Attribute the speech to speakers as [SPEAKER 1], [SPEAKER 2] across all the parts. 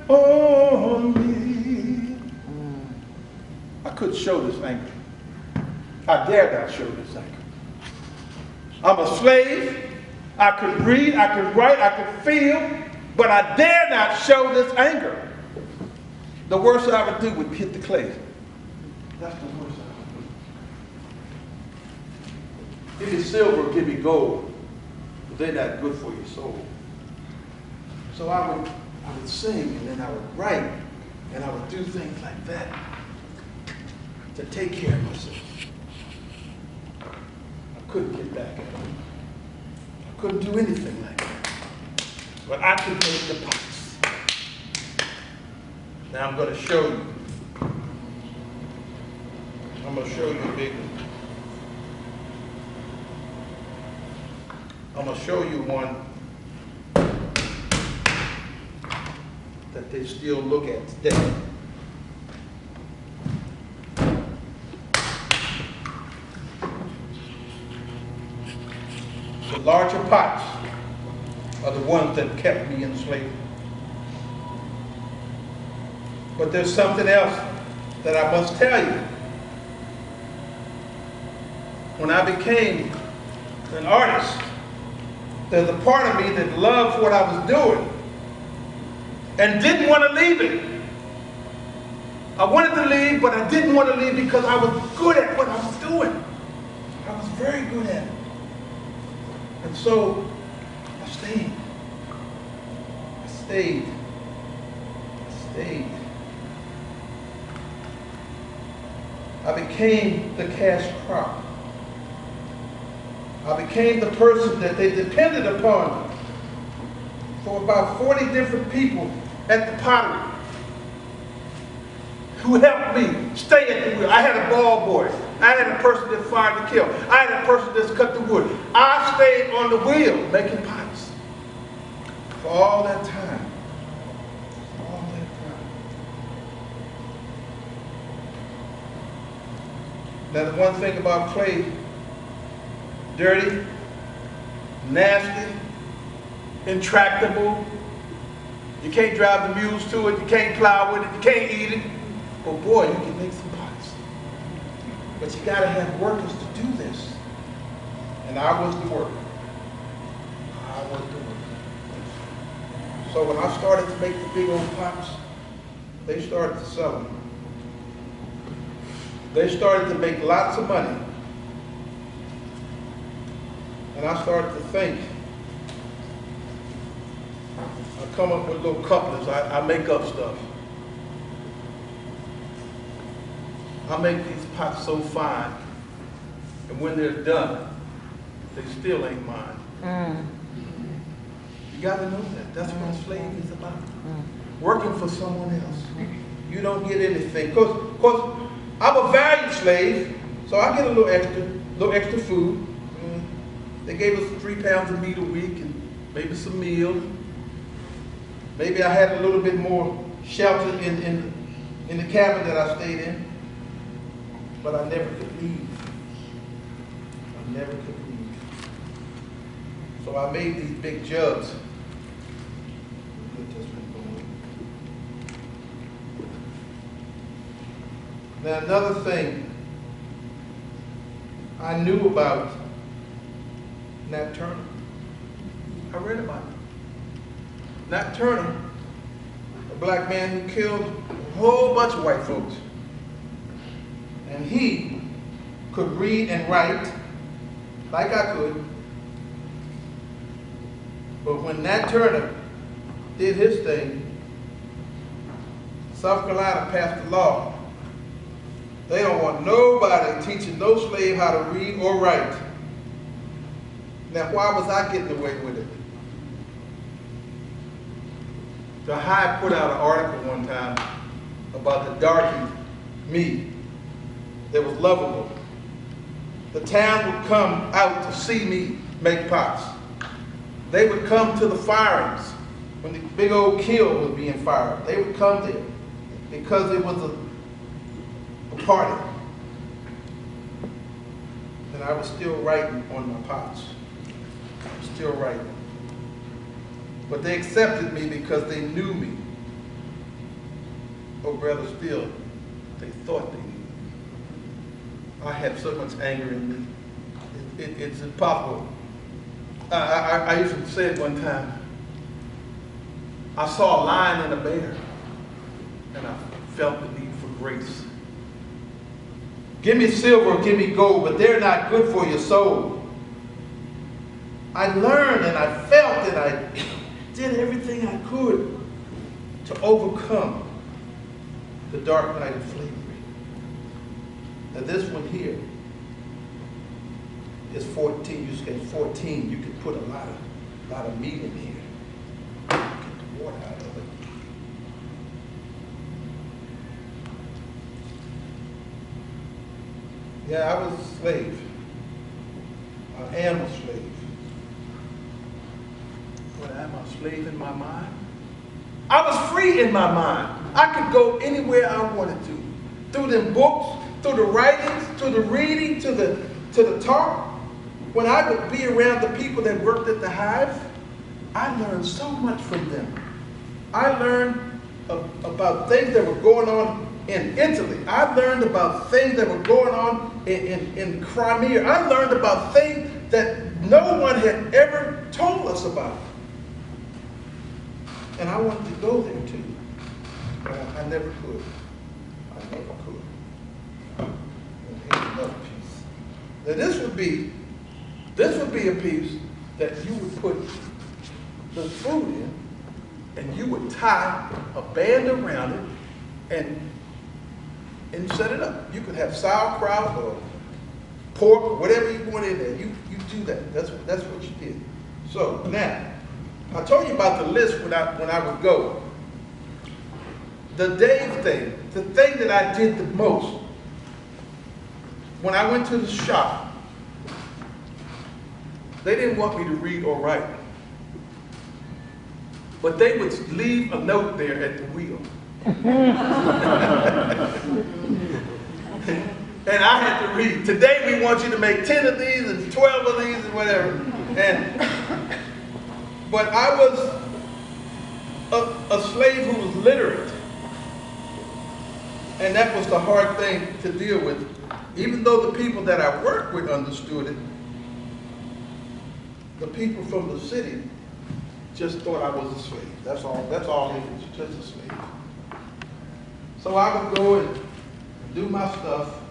[SPEAKER 1] on me. I couldn't show this anger. I dare not show this anger. I'm a slave. I could read, I could write, I could feel, but I dare not show this anger. The worst I would do would hit the clay. That's the worst I would do. Give me silver, give me gold, but they're not good for your soul. So I would sing, and then I would write, and I would do things like that to take care of myself. I couldn't get back at them. I couldn't do anything like that. But I could make the pots. Now I'm going to show you. I'm going to show you a big one. I'm going to show you one that they still look at today. The larger pots are the ones that kept me in slavery. But there's something else that I must tell you. When I became an artist, there's a part of me that loved what I was doing and didn't want to leave it. I wanted to leave, but I didn't want to leave because I was good at what I was doing. I was very good at it. And so I stayed. I stayed. I stayed. I became the cash crop. I became the person that they depended upon for about 40 different people at the pottery who helped me stay at the wheel. I had a ball boy. I had a person that fired the kill. I had a person that cut the wood. I stayed on the wheel making pots for all that time. All that time. Now the one thing about clay, dirty, nasty, intractable. You can't drive the mules to it, you can't plow with it, you can't eat it. But boy, you can make some pots. But you gotta have workers to do this. And I was the worker. I was the worker. So when I started to make the big old pots, they started to sell them. They started to make lots of money. And I started to think, I come up with little couplets, I make up stuff. I make these pots so fine, and when they're done, they still ain't mine. You gotta know that. That's what slavery is about. Working for someone else. You don't get anything. Because I'm a value slave, so I get a little extra food. They gave us 3 pounds of meat a week and maybe some meals. Maybe I had a little bit more shelter in the cabin that I stayed in. But I never could leave. I never could leave. So I made these big jugs. Get this one going. Now another thing I knew about Nat Turner. I read about it. Nat Turner, a black man who killed a whole bunch of white folks. And he could read and write like I could. But when Nat Turner did his thing, South Carolina passed a law. They don't want nobody teaching no slave how to read or write. Now, why was I getting away with it? The Hive put out an article one time about the darky me that was lovable. The town would come out to see me make pots. They would come to the firings when the big old kiln was being fired. They would come there because it was a party. And I was still writing on my pots. I was still writing. But they accepted me because they knew me. or rather still, they thought they knew. I had so much anger in me. It's impossible. I used to say it one time. I saw a lion and a bear, and I felt the need for grace. Give me silver, give me gold, but they're not good for your soul. I learned and I felt and I did everything I could to overcome the dark night of slavery. Now this one here is 14. You get 14. You can put a lot of meat in here. Get the water out of it. Yeah, I was a slave. I am a slave. But am I a slave in my mind? I was free in my mind. I could go anywhere I wanted to. Through them books, through the writings, through the reading, to the talk. When I would be around the people that worked at the hive, I learned so much from them. I learned about things that were going on in Italy. I learned about things that were going on in Crimea. I learned about things that no one had ever told us about. And I wanted to go there too. But I never could. I never could. And here's another piece. Now this would be a piece that you would put the food in, and you would tie a band around it and set it up. You could have sauerkraut or pork or whatever you want in there. You do that. That's what you did. So now, I told you about the list when I would go. The Dave thing, the thing that I did the most, when I went to the shop, they didn't want me to read or write. But they would leave a note there at the wheel. And I had to read. Today we want you to make 10 of these and 12 of these and whatever. But I was a slave who was literate. And that was the hard thing to deal with. Even though the people that I worked with understood it, the people from the city just thought I was a slave. That's all it was, just a slave. So I would go and do my stuff.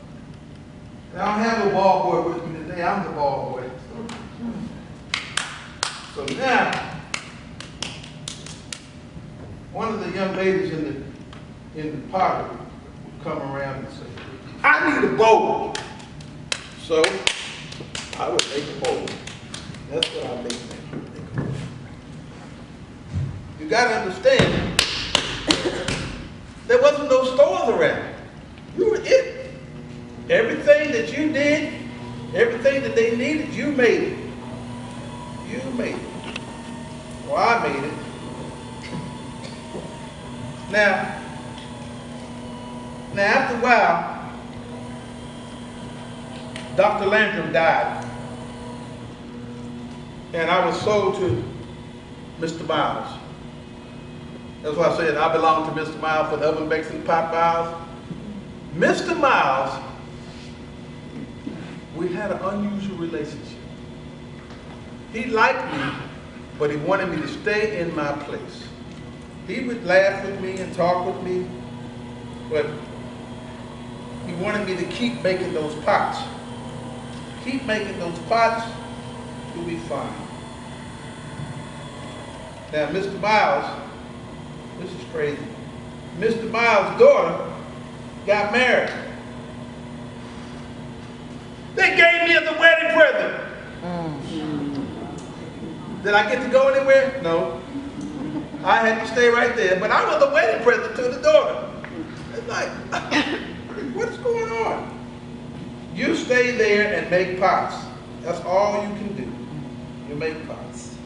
[SPEAKER 1] And I don't have a ball boy with me today, I'm the ball boy. So now, one of the young ladies in the party would come around and say, I need a bowl. So I would make a bowl. That's what I make. You got to understand, there wasn't no stores around. You were it. Everything that you did, everything that they needed, you made it. You made it. Well, I made it. Now after a while, Dr. Landrum died. And I was sold to Mr. Miles. That's why I said I belong to Mr. Miles for the oven bakes and pot pies. Mr. Miles, we had an unusual relationship. He liked me, but he wanted me to stay in my place. He would laugh with me and talk with me, but he wanted me to keep making those pots. Keep making those pots, you'll be fine. Now, Mr. Miles, this is crazy. Mr. Miles' daughter got married. They gave me as a wedding present. Did I get to go anywhere? No. I had to stay right there, but I was a wedding present to the daughter. It's like, what's going on? You stay there and make pots. That's all you can do. You make pots.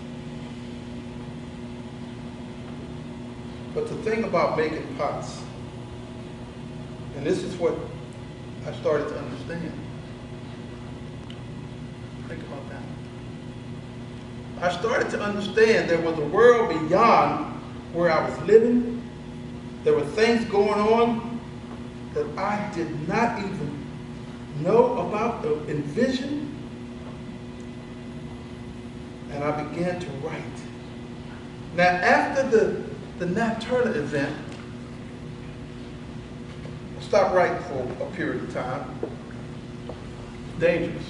[SPEAKER 1] But the thing about making pots, and this is what I started to understand. Think about that. I started to understand there was a world beyond where I was living. There were things things going on that I did not even know about or envision. And I began to write. Now, after the Nat Turner event, I stopped writing for a period of time. Dangerous.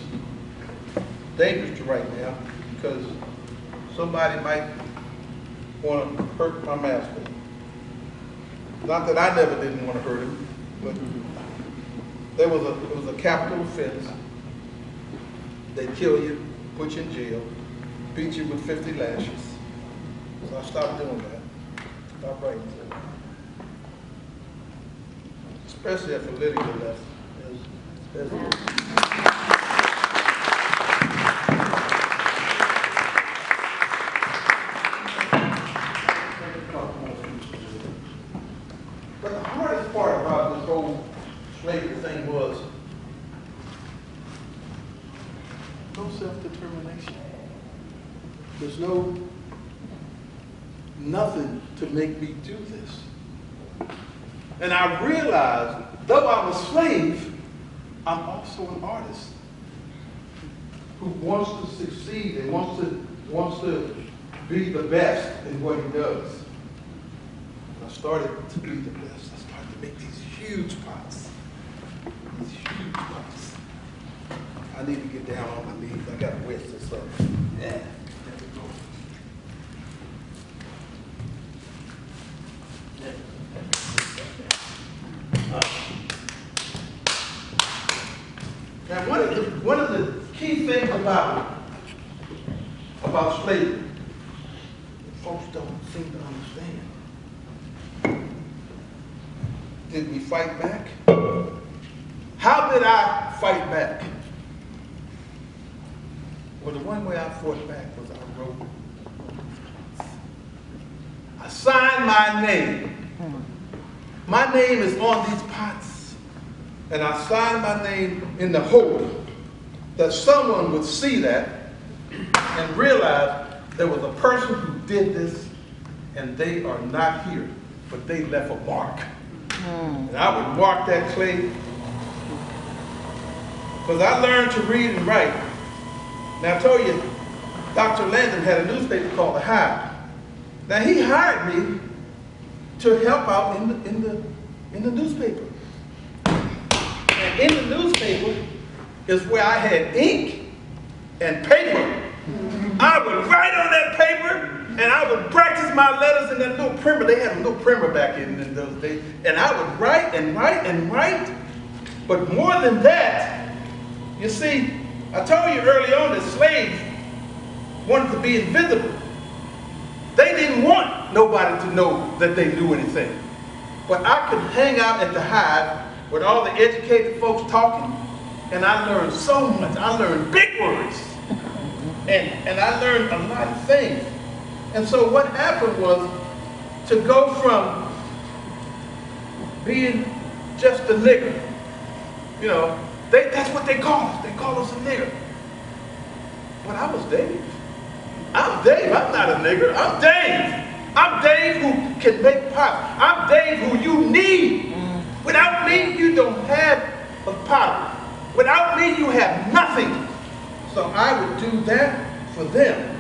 [SPEAKER 1] Dangerous to write now, because somebody might want to hurt my master. Not that I never didn't want to hurt him, but it was a capital offense. They kill you, put you in jail, beat you with 50 lashes. So I stopped doing that. Stopped writing for it. Especially after Lydia left. But the hardest part about this whole slavery thing was no self-determination. There's nothing to make me do this. And I realized, though I'm a slave, I'm also an artist who wants to succeed and wants to be the best in what he does. And I started to be the best. I started to make these huge pots. These huge pots. I need to get down on my knees. I got to wet this up. Yeah. There we go. Now, one of the key things about slavery, folks don't seem to understand. Did we fight back? How did I fight back? Well, the one way I fought back was I wrote. I signed my name. My name is on these pots. And I signed my name in the hope that someone would see that and realize there was a person who did this and they are not here, but they left a mark. And I would mark that clay because I learned to read and write. Now I told you, Dr. Landon had a newspaper called The Hive. Now he hired me to help out in the newspaper. And in the newspaper is where I had ink and paper. I would write on that paper and I would practice my letters in that little primer. They had a little primer back in those days. And I would write and write and write. But more than that, you see, I told you early on that slaves wanted to be invisible. They didn't want nobody to know that they knew anything. But I could hang out at the Hive with all the educated folks talking, and I learned so much. I learned big words, and I learned a lot of things. And so what happened was to go from being just a nigger, you know, that's what they call us. They call us a nigger. But I was Dave. I'm Dave. I'm not a nigger. I'm Dave. I'm Dave who can make pots. I'm Dave who you need. Without me, you don't have a pot. Without me, you have nothing. So I would do that for them.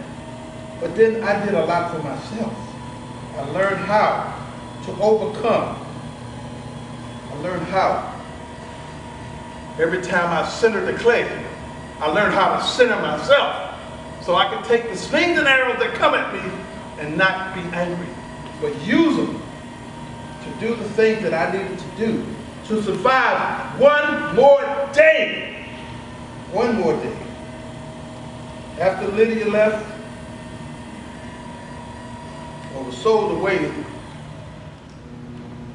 [SPEAKER 1] But then I did a lot for myself. I learned how to overcome. I learned how. Every time I centered the clay, I learned how to center myself. So I could take the slings and arrows that come at me and not be angry, but use them to do the things that I needed to do to survive one more day. One more day. After Lydia left, or was sold away,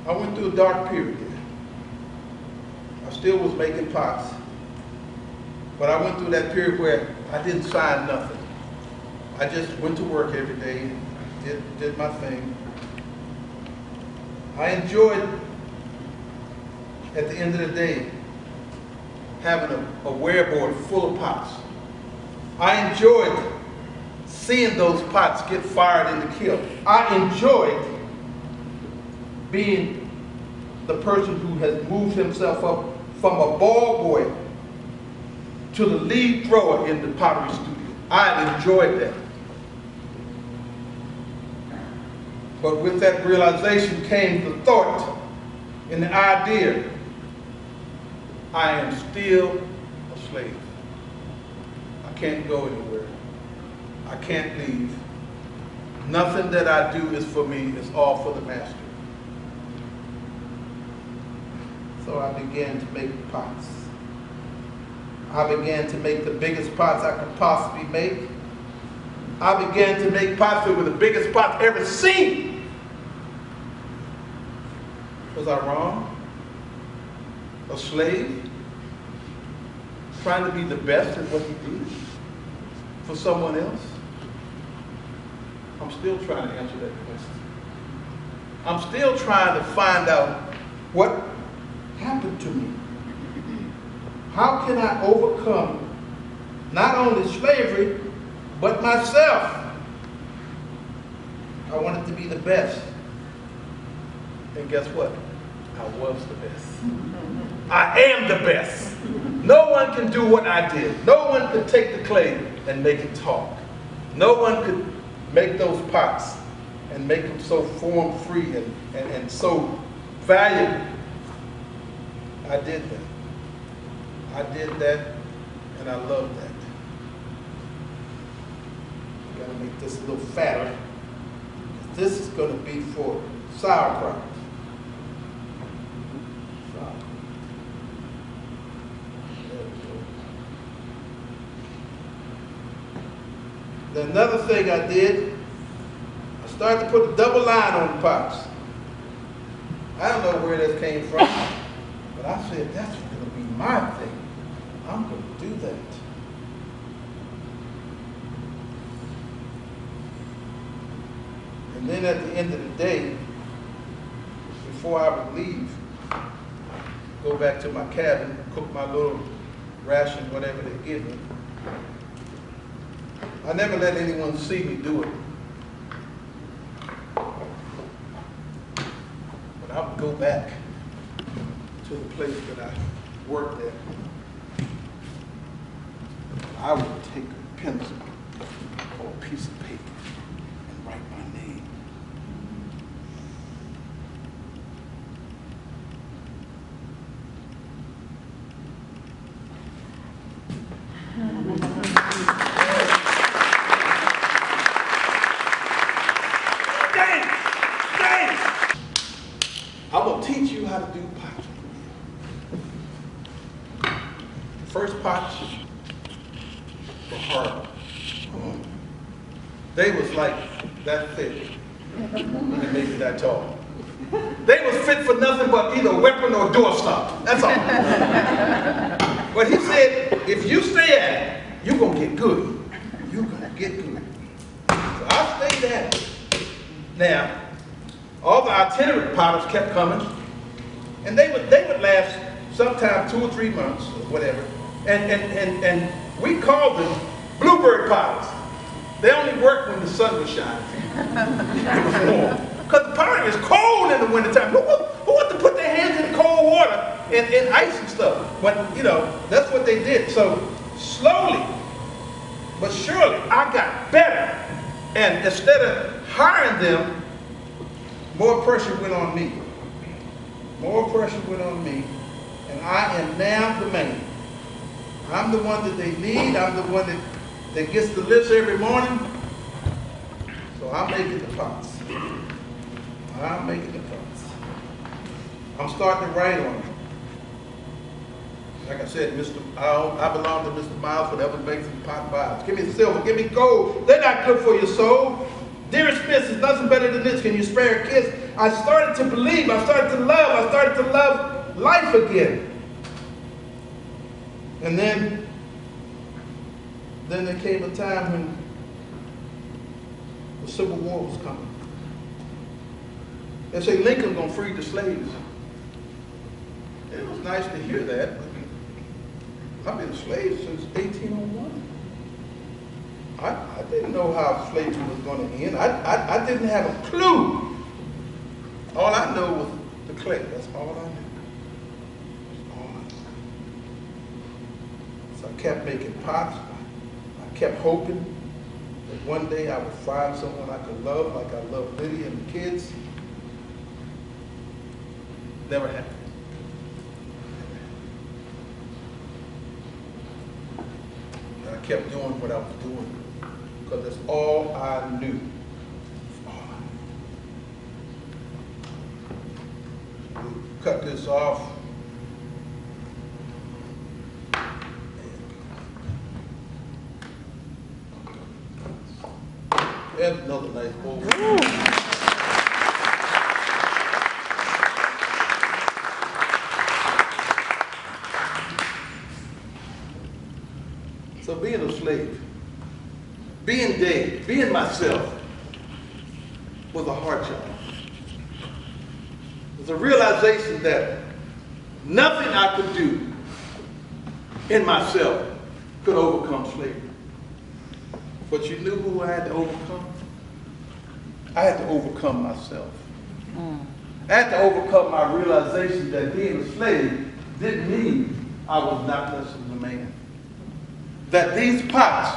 [SPEAKER 1] I went through a dark period. I still was making pots, but I went through that period where I didn't sign nothing. I just went to work every day, did my thing. I enjoyed, at the end of the day, having a wearboard full of pots. I enjoyed seeing those pots get fired in the kiln. I enjoyed being the person who has moved himself up from a ball boy to the lead thrower in the pottery studio. I enjoyed that. But with that realization came the thought and the idea, I am still a slave. I can't go anywhere. I can't leave. Nothing that I do is for me, it's all for the master. So I began to make pots. I began to make the biggest pots I could possibly make. I began to make pots that were the biggest pots ever seen. Was I wrong? A slave? Trying to be the best at what he did for someone else? I'm still trying to answer that question. I'm still trying to find out what happened to me. How can I overcome not only slavery, but myself? I wanted to be the best. And guess what? I was the best. I am the best. No one can do what I did. No one could take the clay and make it talk. No one could make those pots and make them so form-free and so valuable. I did that. I did that, and I love that. I gotta make this a little fatter. This is gonna be for sauerkraut. Then another thing I did, I started to put a double line on the pots. I don't know where that came from, but I said, that's going to be my thing. I'm going to do that. And then at the end of the day, before I would leave, go back to my cabin, cook my little ration, whatever they give me. I never let anyone see me do it. But I would go back to the place that I worked at. I would take a pencil or a piece of paper and write my name. I'm going to teach you how to do pottery. The first pots were hard. They was like that thick and maybe that tall. They was fit for nothing but either a weapon or a doorstop. That's all. But he said, if you stay at it, you're going to get good. You're going to get good. So I stayed at it. Now, all the itinerant potters kept coming, and they would last sometimes 2 or 3 months or whatever, and we called them bluebird potters. They only worked when the sun was shining. It was warm. Because the pottery is cold in the wintertime. Who wants to put their hands in cold water and ice and stuff? But, you know, that's what they did. So slowly, but surely, I got better. And instead of hiring them, more pressure went on me. More pressure went on me. And I am now the man. I'm the one that they need. I'm the one that gets the list every morning. So I'm making the pots. I'm making the pots. I'm starting to write on them. Like I said, I belong to Mr. Miles, whatever makes them pot vibes. Give me silver, give me gold. They're not good for your soul. Dearest Miss, there's nothing better than this. Can you spare a kiss? I started to believe. I started to love. I started to love life again. And then there came a time when the Civil War was coming. They say Lincoln gonna free the slaves. It was nice to hear that. I've been a slave since 1801. I didn't know how slavery was going to end. I didn't have a clue. All I know was the clay. That's all I knew. That's all I knew. So I kept making pots. I kept hoping that one day I would find someone I could love like I love Lydia and the kids. Never happened. And I kept doing what I was doing because that's all I knew. That's all I knew. We'll cut this off. There's another nice bowl. So being a slave, being Dave, being myself was a hard job. It was a realization that nothing I could do in myself could overcome slavery. But you knew who I had to overcome? I had to overcome myself. I had to overcome my realization that being a slave didn't mean I was not less than a man. That these pots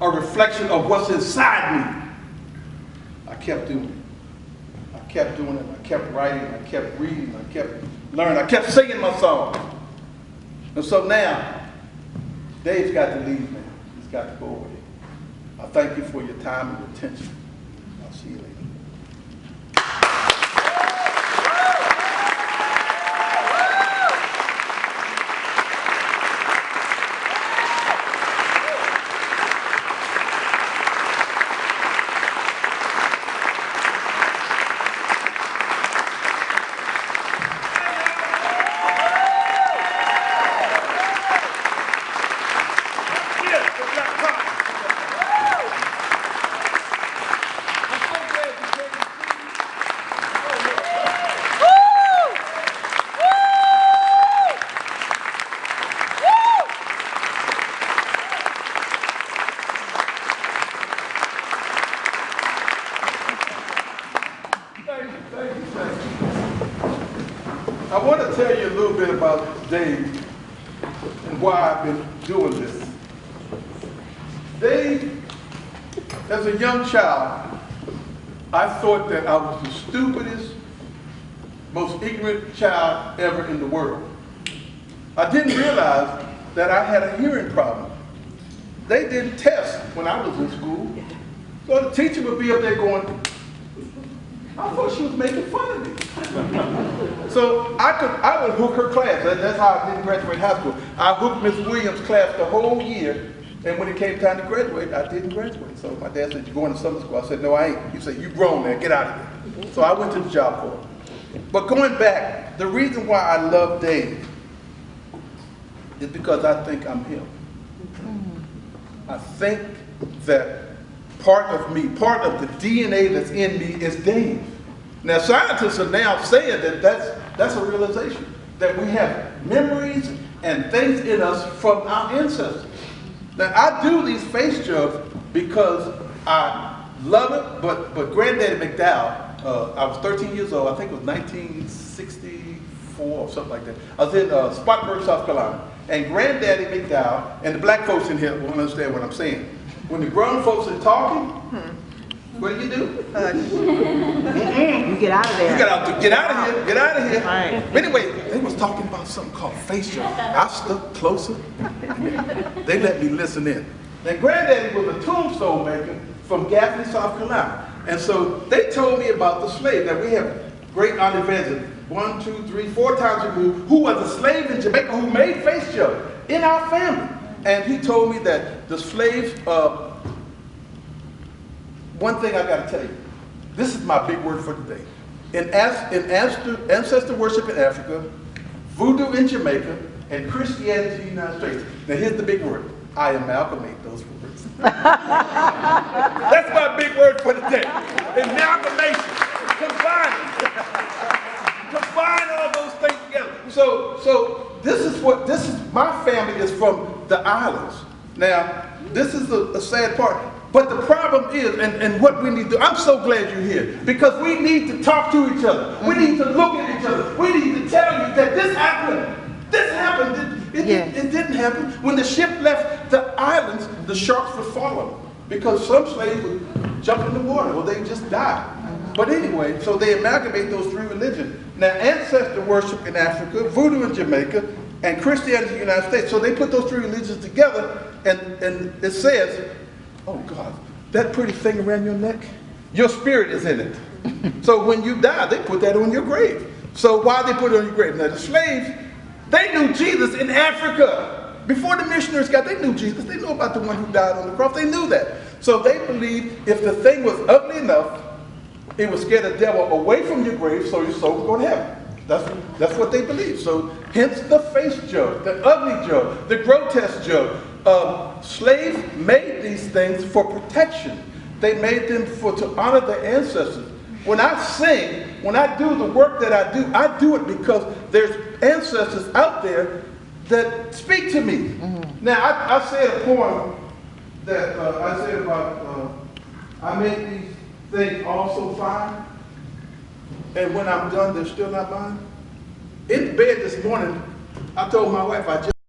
[SPEAKER 1] are a reflection of what's inside me. I kept doing it. I kept doing it. I kept writing. I kept reading. I kept learning. I kept singing my song. And so now, Dave's got to leave now. He's got to go away. I thank you for your time and your attention. I'll see you later. I want to tell you a little bit about Dave and why I've been doing this. Dave, as a young child, I thought that I was the stupidest, most ignorant child ever in the world. I didn't realize that I had a hearing problem. They didn't test when I was in school, so the teacher would be up there going, I thought she was making fun of me. So I would hook her class. That's how I didn't graduate high school. I hooked Miss Williams' class the whole year, and when it came time to graduate, I didn't graduate. So my dad said, "You going to summer school?" I said, "No, I ain't." He said, "You grown, man, get out of here." So I went to the job corps. But going back, the reason why I love Dave is because I think I'm him. I think that part of me, part of the DNA that's in me is Dave. Now scientists are now saying that that's a realization, that we have memories and things in us from our ancestors. Now I do these face jobs because I love it, but Granddaddy McDowell, I was 13 years old, I think it was 1964 or something like that. I was in Spartanburg, South Carolina, and Granddaddy McDowell, and the black folks in here won't understand what I'm saying. When the grown folks are talking, what do? You
[SPEAKER 2] get out of there.
[SPEAKER 1] You get out of here. Get out of here.
[SPEAKER 2] Right.
[SPEAKER 1] But anyway, they was talking about something called face job. I stuck closer. They let me listen in. Now, Granddaddy was a tombstone maker from Gaffney, South Carolina. And so they told me about the slave. That we have great Aunt Evangelist, 1, 2, 3, 4 times removed, who was a slave in Jamaica who made face job in our family. And he told me that the slaves, one thing I got to tell you, this is my big word for today. In ancestor worship in Africa, voodoo in Jamaica, and Christianity in the United States. Now here's the big word. I amalgamate those words. That's my big word for today. Amalgamation. Combine all those things together. So this is my family is from the islands. Now, this is a sad part. But the problem is, and what we need to do, I'm so glad you're here, because we need to talk to each other. We need to look at each other. We it didn't happen. When the ship left the islands, the sharks would follow because some slaves would jump in the water or they just died. But anyway, so they amalgamate those three religions. Now, ancestor worship in Africa, voodoo in Jamaica, and Christianity in the United States. So they put those three religions together, and it says, oh God, that pretty thing around your neck, your spirit is in it. So when you die, they put that on your grave. So why they put it on your grave? Now the slaves, they knew Jesus in Africa. Before the missionaries got, they knew Jesus. They knew about the one who died on the cross. They knew that. So they believed if the thing was ugly enough, it would scare the devil away from your grave so your soul would go to heaven. That's what they believed. So hence the face joke, the ugly joke, the grotesque joke. Slaves made these things for protection. They made them to honor their ancestors. When I sing, when I do the work that I do it because there's ancestors out there that speak to me. Now, I said a poem that I said about, I make these things all so fine, and when I'm done, they're still not mine. In bed this morning, I told my wife,